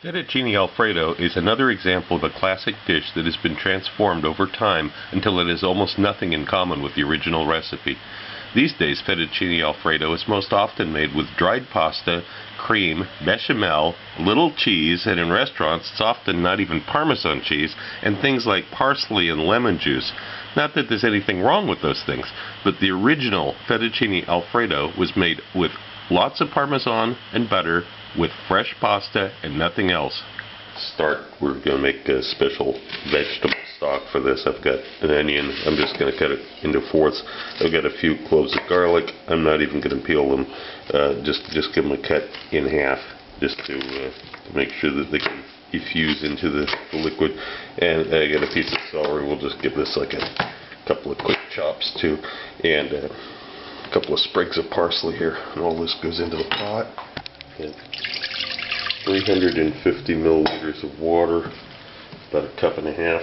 Fettuccine Alfredo is another example of a classic dish that has been transformed over time until it has almost nothing in common with the original recipe. These days, fettuccine Alfredo is most often made with dried pasta, cream, bechamel, little cheese, and in restaurants it's often not even Parmesan cheese, and things like parsley and lemon juice. Not that there's anything wrong with those things, but the original fettuccine Alfredo was made with lots of Parmesan and butter, with fresh pasta and nothing else. We're going to make a special vegetable stock for this. I've got an onion. I'm just going to cut it into fourths. I've got a few cloves of garlic. I'm not even going to peel them. Just give them a cut in half, just to make sure that they can effuse into the liquid. And I got a piece of celery. We'll just give this like a couple of quick chops too, and a couple of sprigs of parsley here. And all this goes into the pot. And 350 milliliters of water, about a cup and a half.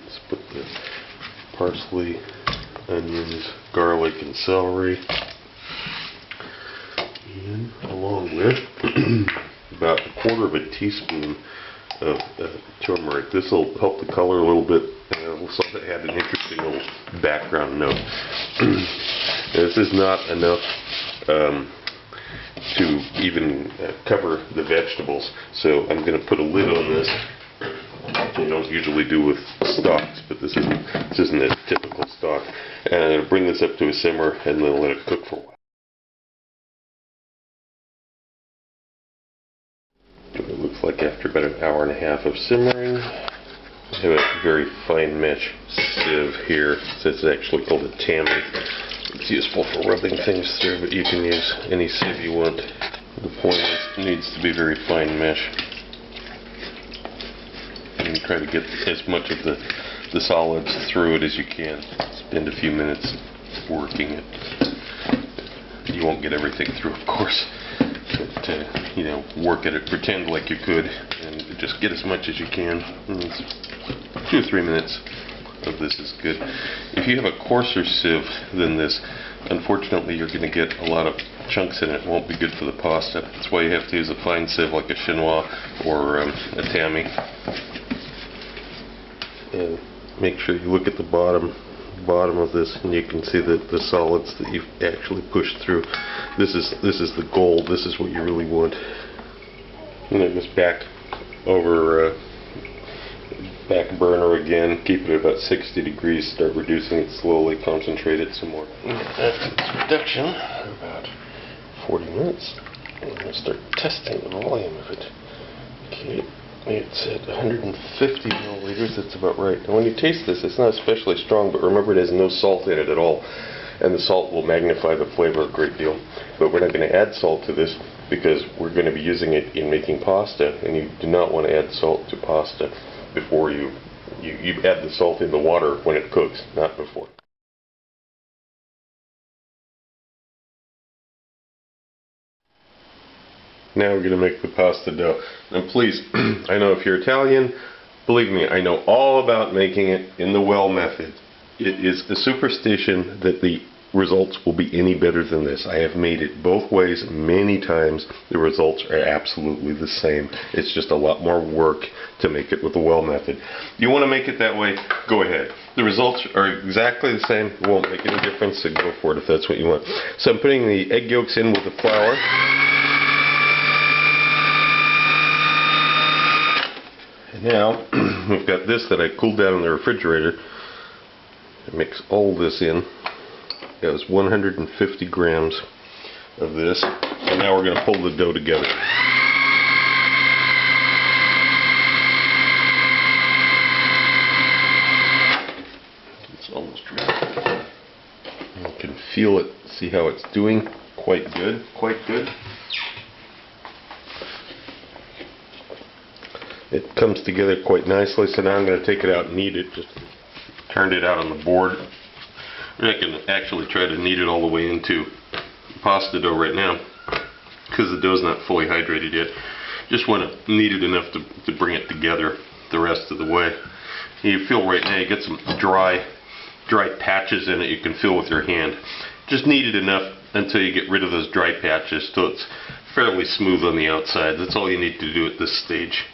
Let's put the parsley, onions, garlic, and celery in, along with about a quarter of a teaspoon of turmeric. This will help the color a little bit, and it'll also add an interesting little background note. This is not enough to even cover the vegetables, so I'm going to put a lid on this, which I don't usually do with stocks, but this isn't a typical stock. And I'm going to bring this up to a simmer and then let it cook for a while. It looks like after about an hour and a half of simmering, I have a very fine mesh sieve here. So it's actually called a tammy. It's useful for rubbing things through, but you can use any sieve you want. The point is, it needs to be very fine mesh. And try to get as much of the solids through it as you can. Spend a few minutes working it. You won't get everything through, of course. But, work at it, pretend like you could, and just get as much as you can. 2 or 3 minutes of this is good. If you have a coarser sieve than this, unfortunately you're going to get a lot of chunks in it. It won't be good for the pasta. That's why you have to use a fine sieve like a chinois or a tammy. And make sure you look at the bottom of this, and you can see that the solids that you've actually pushed through. This is the gold. This is what you really want. And then just back over back burner again. Keep it at about 60 degrees. Start reducing it slowly. Concentrate it some more. After this reduction, about 40 minutes, I'm going to start testing the volume of it. Okay. It's at 150 milliliters, that's about right. And when you taste this, it's not especially strong, but remember it has no salt in it at all. And the salt will magnify the flavor a great deal. But we're not going to add salt to this because we're going to be using it in making pasta, and you do not want to add salt to pasta before you add the salt in the water when it cooks, not before. Now we're going to make the pasta dough. And please, I know if you're Italian, believe me, I know all about making it in the well method. It is a superstition that the results will be any better than this. I have made it both ways many times. The results are absolutely the same. It's just a lot more work to make it with the well method. You want to make it that way, go ahead. The results are exactly the same. It won't make any difference, so go for it if that's what you want. So I'm putting the egg yolks in with the flour. Now, we've got this that I cooled down in the refrigerator. I mix all this in. That was 150 grams of this. And now we're going to pull the dough together. It's almost ready. You can feel it, see how it's doing. Quite good, quite good. It comes together quite nicely, so now I'm going to take it out and knead it. Just turned it out on the board. I can actually try to knead it all the way into pasta dough right now, because the dough's not fully hydrated yet. Just want to knead it enough to bring it together the rest of the way. You feel right now you get some dry patches in it you can feel with your hand. Just knead it enough until you get rid of those dry patches till it's fairly smooth on the outside. That's all you need to do at this stage.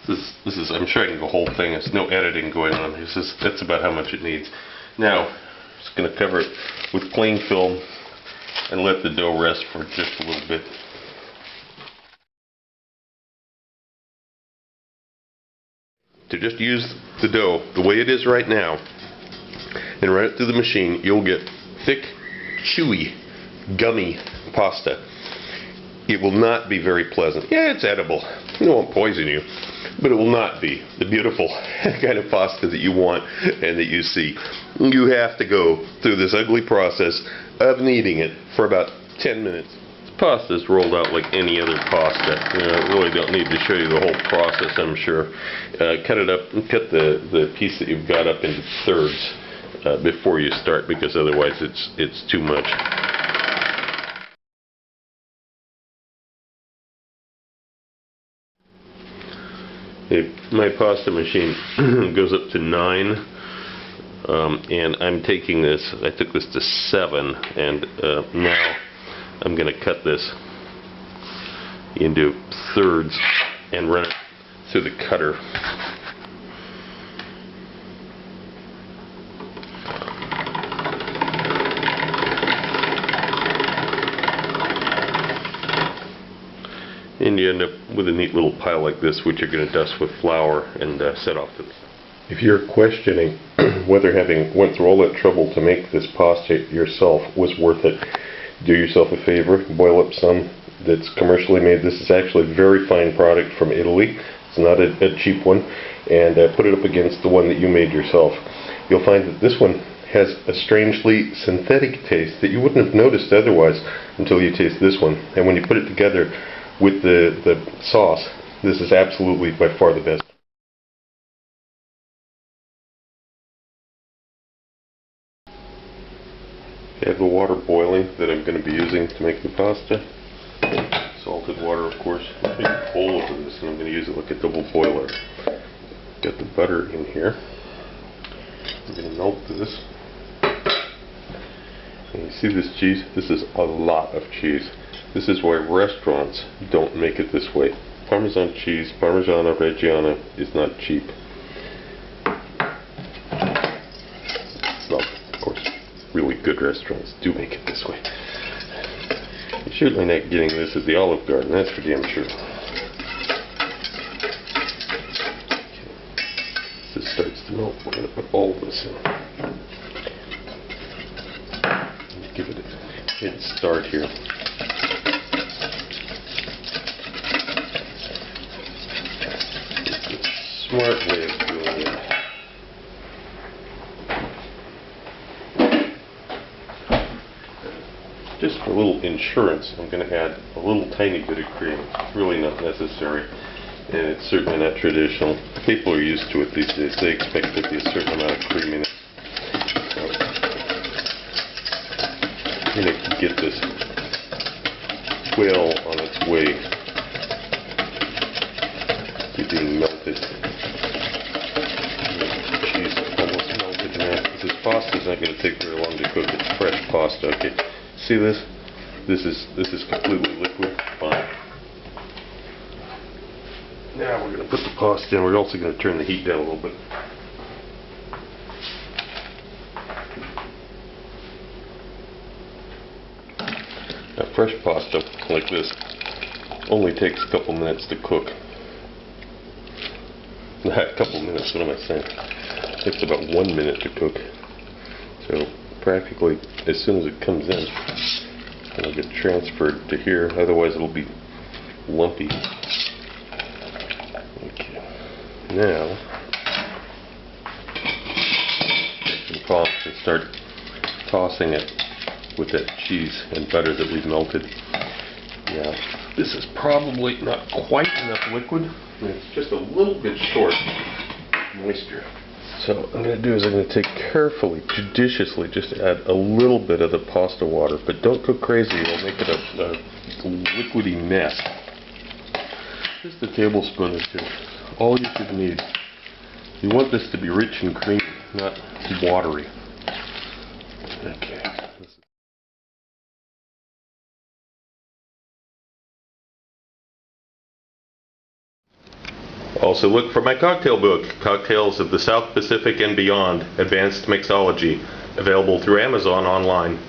This is I'm showing the whole thing. There's no editing going on. That's about how much it needs. Now, I'm just going to cover it with cling film and let the dough rest for just a little bit. To just use the dough the way it is right now and run it through the machine, you'll get thick, chewy, gummy pasta. It will not be very pleasant. Yeah, it's edible. It won't poison you, but it will not be the beautiful kind of pasta that you want and that you see. You have to go through this ugly process of kneading it for about 10 minutes. This pasta is rolled out like any other pasta. I really don't need to show you the whole process, I'm sure. Cut it up, cut the piece that you've got up into thirds before you start, because otherwise it's too much. My pasta machine goes up to 9, and I'm taking this, I took this to 7, and now I'm going to cut this into thirds and run it through the cutter. And you end up with a neat little pile like this, which you're going to dust with flour and set off to the side. If you're questioning whether having went through all that trouble to make this pasta yourself was worth it, do yourself a favor, boil up some that's commercially made. This is actually a very fine product from Italy. It's not a cheap one. And put it up against the one that you made yourself. You'll find that this one has a strangely synthetic taste that you wouldn't have noticed otherwise until you taste this one. And when you put it together with the sauce, this is absolutely by far the best. I have the water boiling that I'm going to be using to make the pasta. Salted water, of course. I'm going to boil over this, and I'm going to use it like a double boiler. Got the butter in here. I'm going to melt this. And you see this cheese? This is a lot of cheese. This is why restaurants don't make it this way. Parmesan cheese, Parmigiano Reggiano, is not cheap. Well, of course, really good restaurants do make it this way. You're certainly not getting this at the Olive Garden, that's for damn sure. As this starts to melt, we're going to put all this in. Give it a head start here. Smart way of doing it. Just for a little insurance, I'm going to add a little tiny bit of cream. It's really not necessary, and it's certainly not traditional. People are used to it these days. They expect that there's a certain amount of cream in it. So, and it can get this well on its way to being melted. Cheese almost melted now. This pasta's not going to take very long to cook. It's fresh pasta. Okay, see this? This is completely liquid. Fine. Now we're going to put the pasta in. We're also going to turn the heat down a little bit. Now, fresh pasta like this only takes a couple minutes to cook. Not a couple minutes, what am I saying? It takes about 1 minute to cook. So practically as soon as it comes in, it'll get transferred to here, otherwise it'll be lumpy. Okay. Now you can start tossing it with that cheese and butter that we've melted. Now, this is probably not quite enough liquid. It's just a little bit short moisture. So what I'm going to do is I'm going to take carefully, judiciously, just add a little bit of the pasta water, but don't go crazy. It'll make it a liquidy mess. Just a tablespoon or two. All you should need. You want this to be rich and creamy, not watery. Also look for my cocktail book, Cocktails of the South Pacific and Beyond, Advanced Mixology, available through Amazon online.